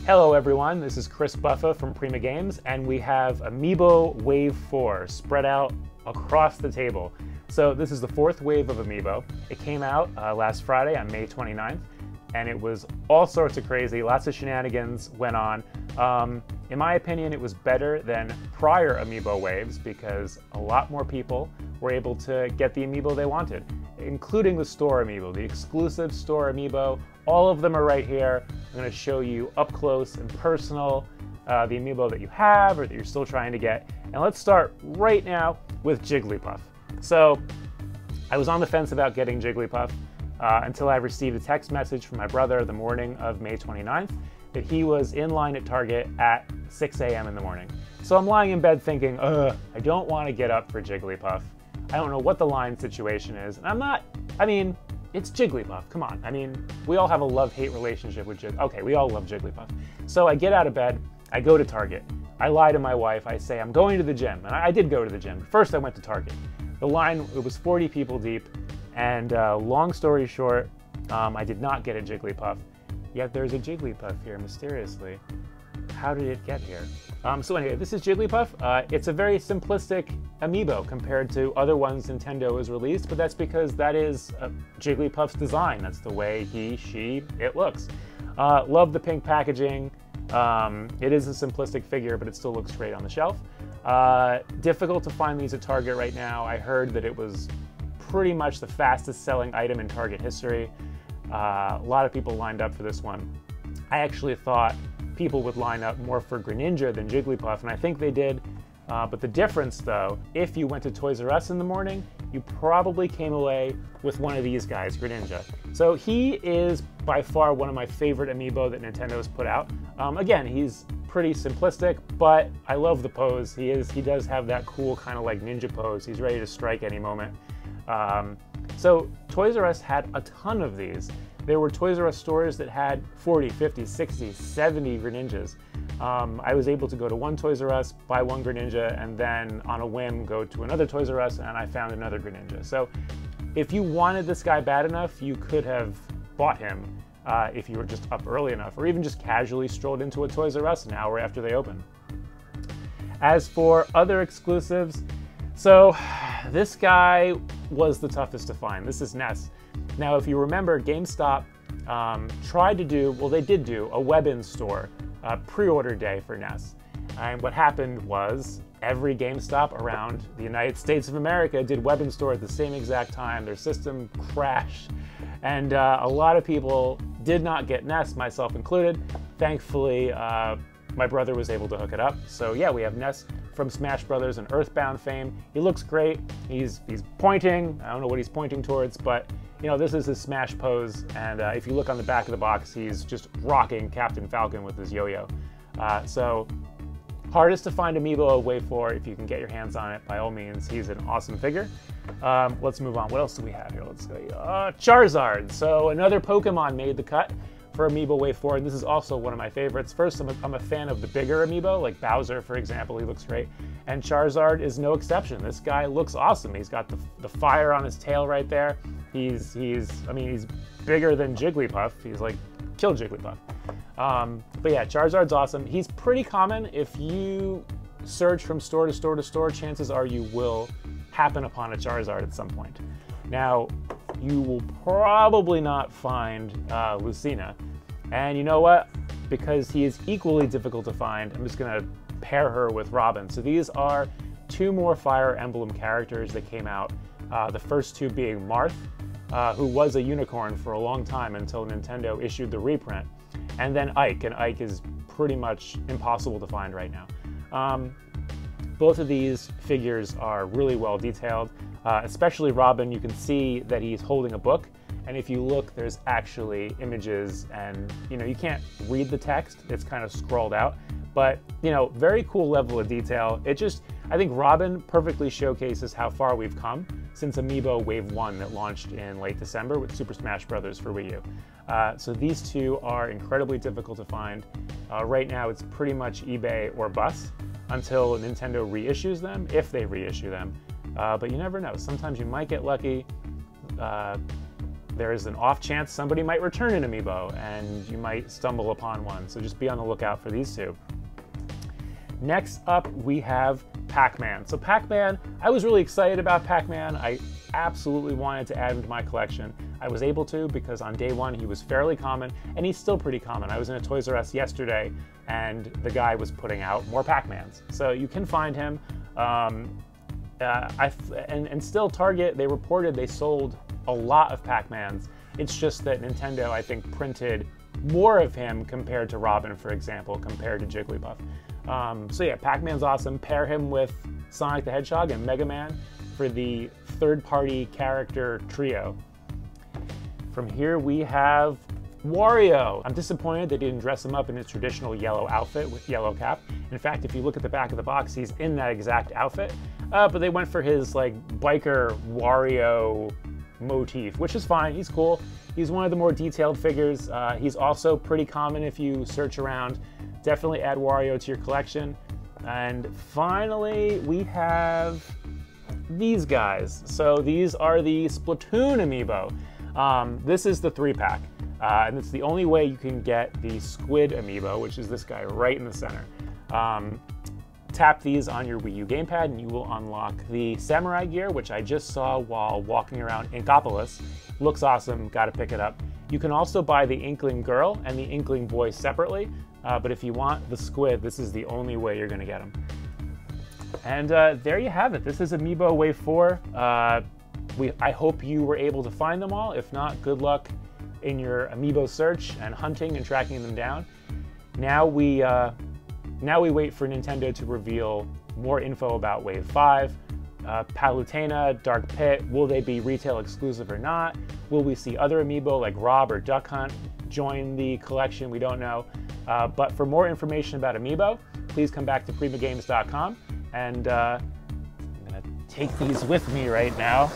Hello everyone, this is Chris Buffa from Prima Games, and we have Amiibo Wave 4 spread out across the table. So this is the fourth wave of Amiibo. It came out last Friday on May 29th, and it was all sorts of crazy, lots of shenanigans went on. In my opinion, it was better than prior Amiibo waves because a lot more people were able to get the Amiibo they wanted, including the store Amiibo, the exclusive store Amiibo. All of them are right here. I'm going to show you up close and personal the Amiibo that you have or that you're still trying to get. And let's start right now with Jigglypuff. So I was on the fence about getting Jigglypuff until I received a text message from my brother the morning of May 29th that he was in line at Target at 6 a.m. in the morning. So I'm lying in bed thinking, I don't want to get up for Jigglypuff. I don't know what the line situation is. And it's Jigglypuff, come on. I mean, we all have a love-hate relationship with Jigglypuff. Okay, we all love Jigglypuff. So I get out of bed, I go to Target. I lie to my wife, I say, I'm going to the gym. And I did go to the gym. First, I went to Target. The line, it was 40 people deep. And long story short, I did not get a Jigglypuff. Yet there's a Jigglypuff here, mysteriously. How did it get here? So anyway, this is Jigglypuff. It's a very simplistic Amiibo compared to other ones Nintendo has released, but that's because that is Jigglypuff's design. That's the way it looks. Love the pink packaging. It is a simplistic figure, but it still looks great on the shelf. Difficult to find these at Target right now. I heard that it was pretty much the fastest selling item in Target history. A lot of people lined up for this one. I actually thought people would line up more for Greninja than Jigglypuff, and I think they did. But the difference, though, if you went to Toys R Us in the morning, you probably came away with one of these guys, Greninja. So he is by far one of my favorite Amiibo that Nintendo's put out. Again, he's pretty simplistic, but I love the pose. He does have that cool kind of like ninja pose. He's ready to strike any moment. So Toys R Us had a ton of these. There were Toys R Us stores that had 40, 50, 60, 70 Greninjas. I was able to go to one Toys R Us, buy one Greninja, and then on a whim go to another Toys R Us and I found another Greninja. So if you wanted this guy bad enough, you could have bought him if you were just up early enough, or even just casually strolled into a Toys R Us an hour after they open. As for other exclusives, so this guy was the toughest to find. This is Ness. Now, if you remember, GameStop tried to do, well, they did do a web-in store pre-order day for Ness. And what happened was every GameStop around the United States of America did web-in store at the same exact time. Their system crashed. And a lot of people did not get Ness, myself included. Thankfully, my brother was able to hook it up. So yeah, we have Ness from Smash Brothers and Earthbound fame. He looks great. He's pointing. I don't know what he's pointing towards, but you know, this is his Smash pose. And if you look on the back of the box, he's just rocking Captain Falcon with his yo-yo. So hardest to find Amiibo of Wave 4. If you can get your hands on it, by all means, he's an awesome figure. Let's move on. What else do we have here? Let's go. Charizard. So another Pokemon made the cut for Amiibo Wave 4, and this is also one of my favorites. First, I'm a fan of the bigger Amiibo, like Bowser, for example. He looks great. And Charizard is no exception. This guy looks awesome. He's got the fire on his tail right there. He's bigger than Jigglypuff. He's like, kill Jigglypuff. But yeah, Charizard's awesome. He's pretty common. If you search from store to store to store, chances are you will happen upon a Charizard at some point. Now, you will probably not find Lucina. And you know what? Because he is equally difficult to find, I'm just gonna pair her with Robin. So these are two more Fire Emblem characters that came out. The first two being Marth, who was a unicorn for a long time until Nintendo issued the reprint. And then Ike, and Ike is pretty much impossible to find right now. Both of these figures are really well detailed, especially Robin. You can see that he's holding a book, and if you look, there's actually images, and you know, you can't read the text, it's kind of scrolled out, but you know, very cool level of detail. I think Robin perfectly showcases how far we've come since Amiibo Wave 1 that launched in late December with Super Smash Bros. For Wii U. So these two are incredibly difficult to find. Right now, it's pretty much eBay or bust until Nintendo reissues them, if they reissue them. But you never know. Sometimes you might get lucky. there's an off chance somebody might return an Amiibo and you might stumble upon one. So just be on the lookout for these two. Next up, we have Pac-Man. So Pac-Man, I was really excited about Pac-Man. I absolutely wanted to add him to my collection. I was able to because on day one he was fairly common, and he's still pretty common. I was in a Toys R Us yesterday and the guy was putting out more Pac-Mans. So you can find him. And still Target, they reported they sold a lot of Pac-Mans. It's just that Nintendo, I think, printed more of him compared to Robin, for example, compared to Jigglypuff. So yeah, Pac-Man's awesome. Pair him with Sonic the Hedgehog and Mega Man for the third-party character trio. From here we have Wario. I'm disappointed they didn't dress him up in his traditional yellow outfit with yellow cap. In fact, if you look at the back of the box, he's in that exact outfit. But they went for his like biker Wario motif, which is fine. He's cool. He's one of the more detailed figures. He's also pretty common if you search around. Definitely add Wario to your collection. And finally, we have these guys. So these are the Splatoon Amiibo. This is the 3-pack. And it's the only way you can get the Squid Amiibo, which is this guy right in the center. Tap these on your Wii U gamepad and you will unlock the Samurai gear, which I just saw while walking around Inkopolis. Looks awesome, gotta pick it up. You can also buy the Inkling Girl and the Inkling Boy separately, but if you want the Squid, this is the only way you're gonna get them. And there you have it. This is Amiibo Wave 4. I hope you were able to find them all. If not, good luck in your Amiibo search and hunting and tracking them down. Now we wait for Nintendo to reveal more info about Wave 5. Palutena, Dark Pit, will they be retail exclusive or not? Will we see other Amiibo like Rob or Duck Hunt join the collection? We don't know. But for more information about Amiibo, please come back to primagames.com. And I'm gonna take these with me right now.